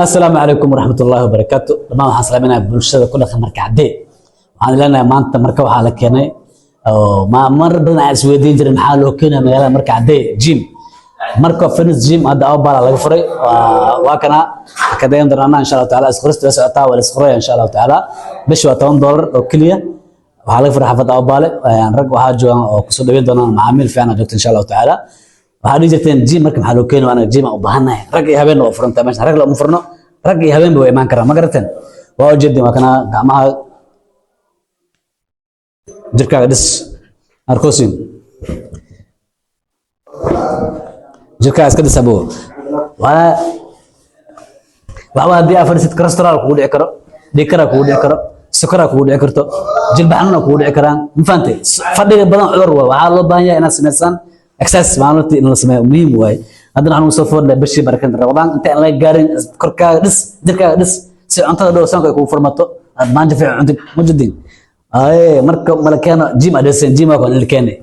السلام عليكم ورحمة الله وبركاته. لما waxaan salaaminaa bulshada ku dhaqan marka cadde. Waxaan ilaahay maanta marka waxa la keenay oo mar badan aan isweydiin jiray maxaa loo keenay magaalada marka cadde gym. Marka fitness gym hadda oo bala laga furay waa kana ka dayan doonaa insha Allah taala isqorista socotaa wala isqoray insha Allah taala bish waa $10 oo kaliya. Waxa laga furay xaafadda oo bale rag waxa joogan oo ku soo dhaweyn doonaan macaamiil fiican oo joogta insha Allah taala. waxaa dhigi jirteen gym marka maxaa loo keenay anaga gym u baahanahay rag iyo habeen oo furanta meesha rag la uma furno rag iyo habeen way imaan karaan ma garateen waa ujeedin waa kana gacmaha jirkaaga dhis arkosin jirkaaga iska dhis abo waa haddii aad fadhiisid cholesterol kugu dhici karo dhiigkara kugu dhici karo sukara kugu dhici karto jilba xanuuna kugu dhici karaan ma fahantay fadhiga badan cudur waa waxaa loo baahan yahay inaad samaysaan exercise maalintii in la sameeyo muhiim waay haddana waxaan soo foodnay bishii barkada Ramadaan inta aan la gaarin korkaaga dhis jirkaaga dhis si cuntada dhowrsanka ay kugu furmato aad maanta fiican cuntid mujadin marka malakeena gym adaysan gym waa la keenay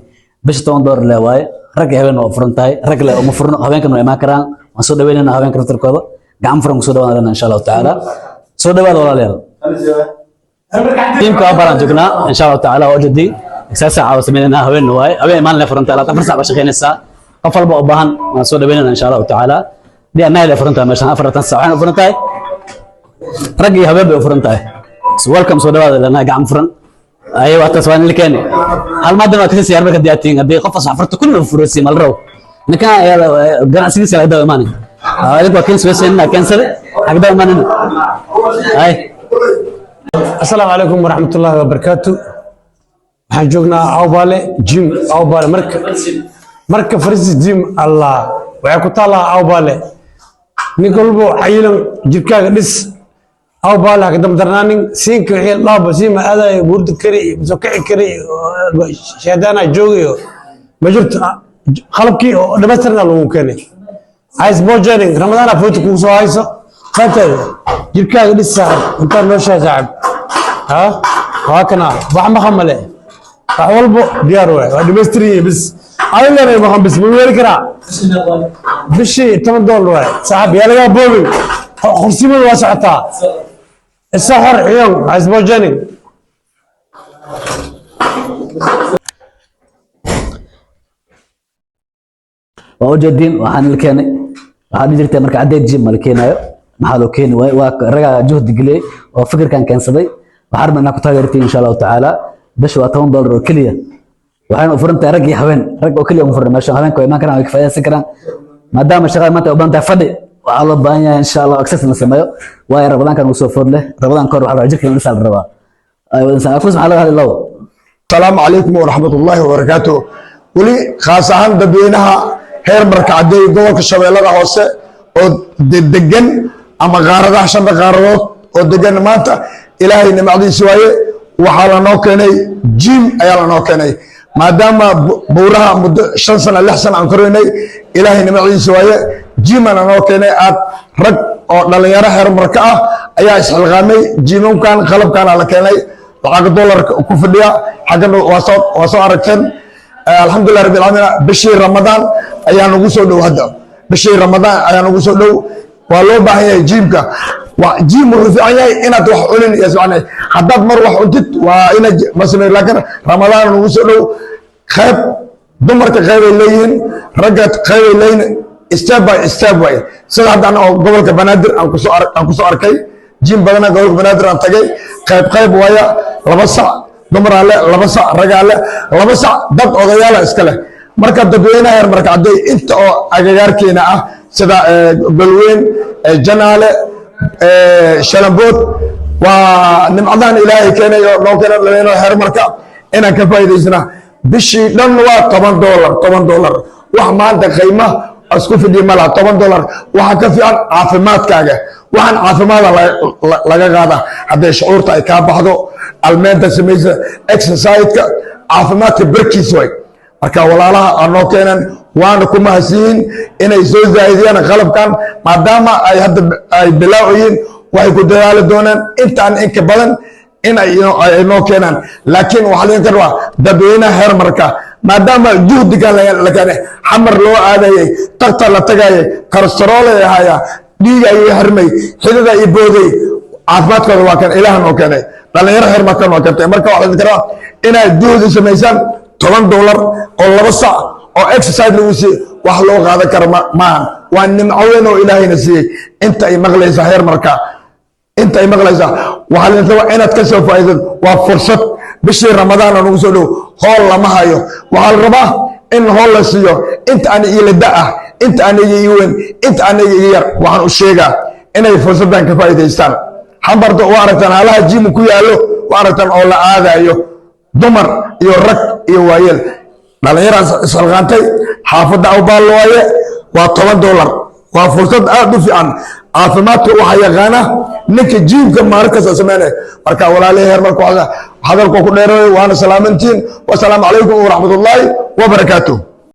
bishi $10 le waay rag iyo habeen oo furantahay rag le uma furno habeenkan way imaan karaan waan soo dhaweynaa habeenka tarkooda gacan furan ku soo dhawaadana insha Allah taala soo dhawaada walaalayaal teamka baran joognaa insha Allah taala wajdi exercise caawa sameynaa habeen waay habeen imaan le furanta la afar saac ba shaqeynaysaa qof walba u baahan waan soo dhaweynaa insha Allah taala dii ama le furanta meeshan afartan saac waxaan u furantahay rag iyo habeen bay u furantahay so welcome soo dhawaada lana gacan furan ay waa taswaan li keenay hal maadana waa kasi yarba ka diyaatiin hadii qof safarta kullu furasi mal raw ninka ganacsigiisa la dawo imaan adiga waa keenso weesna cancel agda imaan ay السلام عليكم ورحمة الله وبركاته. waxaan joognaa awbale gym awbale marka faris gym Allah waxay ku taalaa awbale nin walbo xayilan jirkaaga dhis awbale ka damdarnaanin siinka wixii laabo siima aaday burdu kari soo kici kari sheedana joogayo ma jirto qalabkii oo dhameystirna lagu keenay ice bojaring ramadana foto ku soo hayso qaatay jirkaaga dhis inta noo shaacaab waa kana wax ma xamale walbo diyaar waay waa dhameystiriyay bis ayagana ma xambis ma weeri karaa bishii $10 waay saaxib yaa laga boobin khursimada waa socotaa السحر يوم عزبوجاني وجدين وحان الكيني waxaa jirtay marka cadeed gym la keenayo maxaa loo keenay waa raga juhd galay oo fikirkan keensaday waxaan rabnaa ku taageertay insha Allah taala bish waa $10 oo kaliya waxaan u furantay rag iyo habeen rag oo kaliya u furan meesha habeenka way imaan karaan way kafaayaysan karaan maadaama shaqada maanta u banta fadhi waxaa loo baahan yahay insha Allah access la sameeyo waa Ramadaan kan uu soo foodle Ramadaan kor waxa jirka in la rabaa ay insan ku subhanahu wa ta'ala السلام عليكم ورحمة الله وبركاته ولي خاصة dadweynaha heer marka cadeey gobolka Shabeellaha Hoose oo degan ama qaaradaha shanta qaaradood oo degan maanta Ilaahay nimcadiisa waaye waxa la noo keenay gym ayaa la noo keenay maadaama buuraha muddo 5 sano 6 sano aan koreynay Ilaahay nimcadiisa waaye gym ana noo keenay aad rag oo dhalinyaro heer marka ah ayaa isxilqaamay gymkan qalabkan la keenay lacag $1 ku fadhiya xaggan waa soo aragteen alxamdulillahi rabbil aalamiin bishii Ramadaan ayaa nagu soo dhow hadda bishii Ramadaan ayaa nagu soo dhow waa loo baahan yahay gymka waa gym wuxuu fiican yahay inaad wax culin iyo socnay haddaad mar wax cuntid waa inaad masna laakiin Ramadaan nagu soo dhow qayb dumarka qayb ay leeyihiin ragga qayb ay leeyihiin step by step way sida hadda oo gobolka Banaadir aan ku soo arkay gym badan gobolka Banaadir aan tagay qayb waaya 2 sac dumar ale 2 sac rag ale 2 sac dad odayaal iska leh marka dadweynaha heer marka cadeey inta oo agagaarkeena ah sida balweyn janaale shalambood waa nimcadan Ilaahay keenayo loo keenay leeyahay heer marka inaan ka faa'iideysana bishii dhan waa $10 wax maanta qiimo asku fidii mala $10 waxa ka fiican caafimaadkaaga waxaan caafimaad laga qaada haddii shucuurta ay ka baxdo almeenta sameeysa exercise-ka caafimaadka barkiis way marka walaalaha aanoo keenan waana ku mahadsiin inay soo zaahidiyaan qalabkan maadaama ay hadda ay bilaawayeen waxay ku dadaali doonaan intaan in ka badan in ay noo keenaan laakiin waxa laga rabaa dadweynaha heer marka maadaama juhdigan la keenay xamar loo aadayay tagta la tagayay cholesterol ay haya dhiiga iyo harmay xidida iyo booday caafimaadkooda waa kan ilaahan oo keenay dhalinyaro heer markan oo keentay marka waxaa la karaa inaad duhdi samaysaan $10 oo 2 sac oo exercise lagu siiyey wax loo qaadan karo maahan waa nimco weyn oo ilaahayna siiyey inta ay maqlaysa heer marka inta ay maqlaysa waxaa la rabaa inaad ka soo faa'iidad waa fursad bishii ramadaan oo nagu soo dhow hool lama hayo waxaa la rabaa in hool la siiyo inta aan ila da'ah inta aan ii weyn inta aan ii yar waxaan u sheegaa inay fursadan ka faa'iidaystaan xambarta u aragtaan halaha jiim ku yaalo u aragtaan oo la aadayo dumar iyo rag iyo waayeel dhalinyaraas ishalqaantay xaafadda awbaal waaye waa $10 waa fursad aad u fiican caafimaadka waxaa yaqaana ninka jiimka maalkasta sameynaya marka walaalahay heer marka hadalku ku dheereeyo waana salaamantiin wasalaamu calaykum waraxmatullaahi wabarakaatuh